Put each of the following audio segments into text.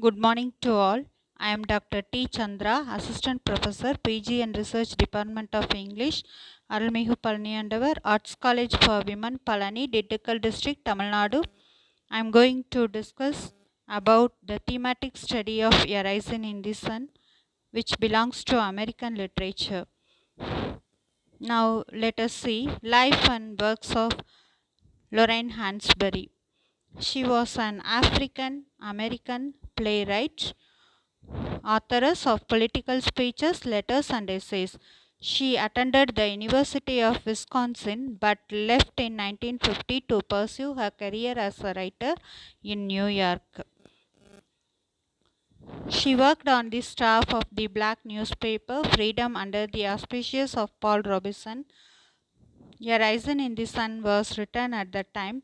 Good morning to all. I am Dr. T. Chandra, Assistant Professor, PG and Research Department of English, Arulmigu Palaniyandavar, Arts College for Women, Palani, Dikkal District, Tamil Nadu. I am going to discuss about the thematic study of A Raisin in the Sun, which belongs to American literature. Now let us see life and works of Lorraine Hansberry. She was an African American playwright, authoress of political speeches, letters, and essays. She attended the University of Wisconsin but left in 1950 to pursue her career as a writer in New York. She worked on the staff of the black newspaper Freedom under the auspices of Paul Robeson. A Raisin in the Sun was written at the time.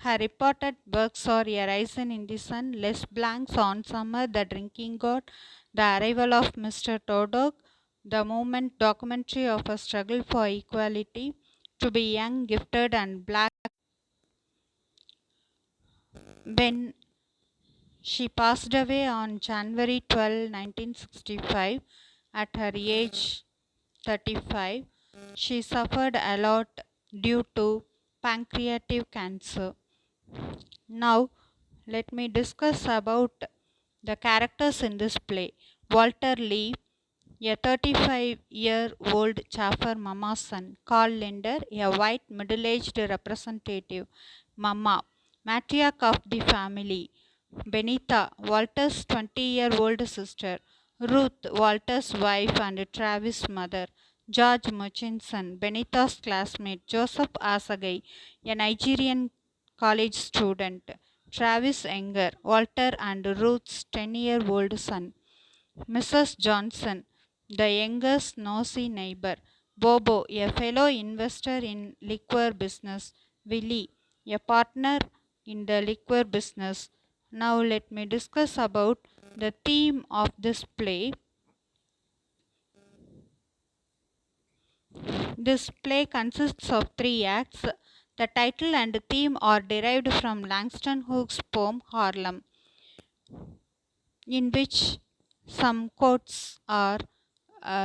Her reported works are A Raisin in the Sun, Les Blancs on Summer, The Drinking God, The Arrival of Mr. Todog, The Movement documentary of a struggle for equality, To Be Young, Gifted and Black. When she passed away on January 12, 1965, at her age 35, she suffered a lot due to pancreatic cancer. Now, let me discuss about the characters in this play. Walter Lee, a 35-year-old chaffer mama's son. Carl Linder, a white middle-aged representative mama, matriarch of the family. Benita, Walter's 20-year-old sister. Ruth, Walter's wife and Travis' mother. George Murchison, Benita's classmate. Joseph Asagai, a Nigerian college student. Travis Enger, Walter and Ruth's 10-year-old son. Mrs. Johnson, the youngest nosy neighbor. Bobo, a fellow investor in liquor business. Willie, a partner in the liquor business. Now let me discuss about the theme of this play. This play consists of 3 acts. The title and theme are derived from Langston Hughes' poem Harlem, in which some quotes are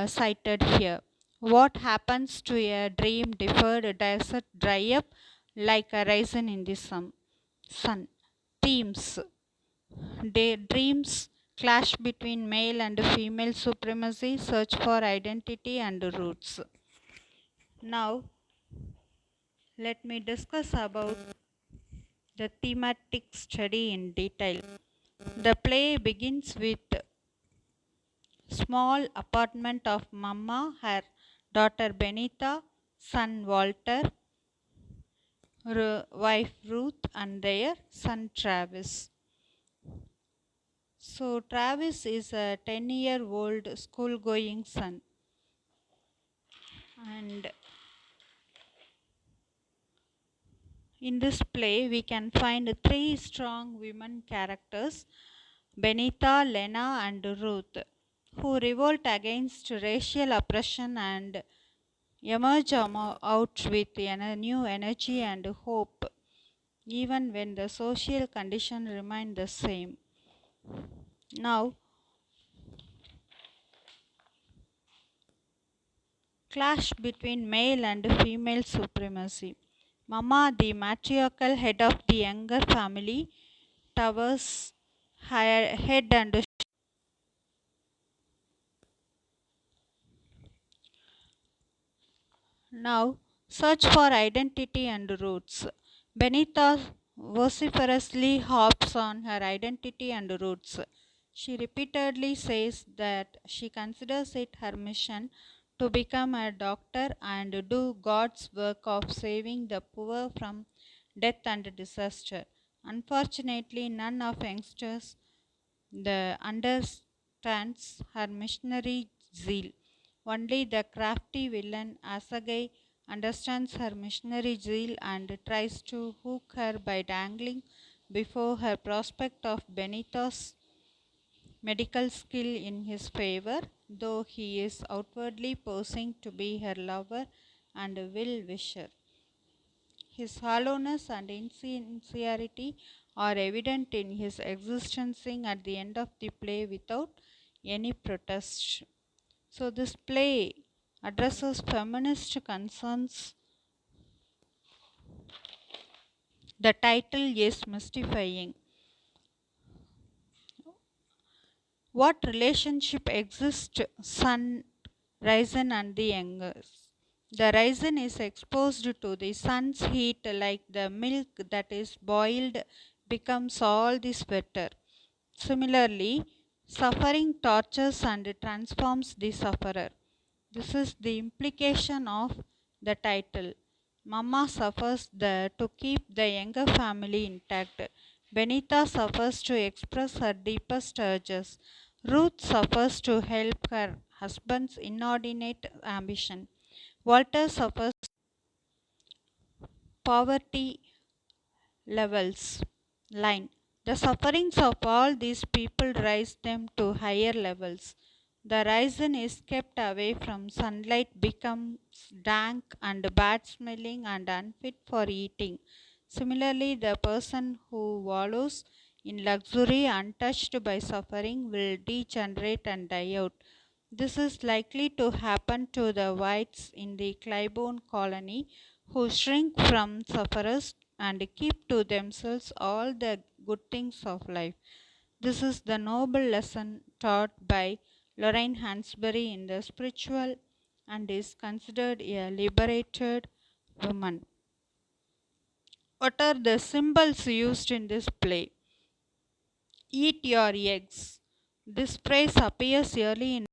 cited here. What happens to a dream deferred? Does it dry up like a raisin in the sun? Themes. Dreams clash between male and female supremacy, search for identity and roots. Now, let me discuss about the thematic study in detail. The play begins with small apartment of Mama, her daughter Benita, son Walter, wife Ruth, and their son Travis. So Travis is a 10-year-old school-going son, and in this play we can find 3 strong women characters: Benita, Lena, and Ruth, who revolt against racial oppression and emerge out with a new energy and hope, even when the social conditions remain the same. Now, clash between male and female supremacy. Mama, the matriarchal head of the younger family, towers her head and now search for identity and roots. Benita vociferously harps on her identity and roots. She repeatedly says that she considers it her mission to become a doctor and do God's work of saving the poor from death and disaster. Unfortunately, none of youngsters understands her missionary zeal. Only the crafty villain Asagai understands her missionary zeal and tries to hook her by dangling before her prospect of Benito's medical skill in his favor, though he is outwardly posing to be her lover and well wisher. His hollowness and insincerity are evident in his existencing at the end of the play without any protest. So, this play addresses feminist concerns. The title is mystifying. What relationship exists sun, raisin and the youngers? The raisin is exposed to the sun's heat like the milk that is boiled becomes all the sweeter. Similarly, suffering tortures and transforms the sufferer. This is the implication of the title. Mama suffers to keep the younger family intact. Benita suffers to express her deepest urges. Ruth suffers to help her husband's inordinate ambition. Walter suffers poverty levels line. The sufferings of all these people rise them to higher levels. The raisin is kept away from sunlight, becomes dank and bad smelling and unfit for eating. Similarly, the person who wallows in luxury untouched by suffering will degenerate and die out. This is likely to happen to the whites in the Claiborne colony who shrink from sufferers and keep to themselves all the good things of life. This is the noble lesson taught by Lorraine Hansberry in the spiritual and is considered a liberated woman. What are the symbols used in this play? Eat your eggs. This phrase appears early in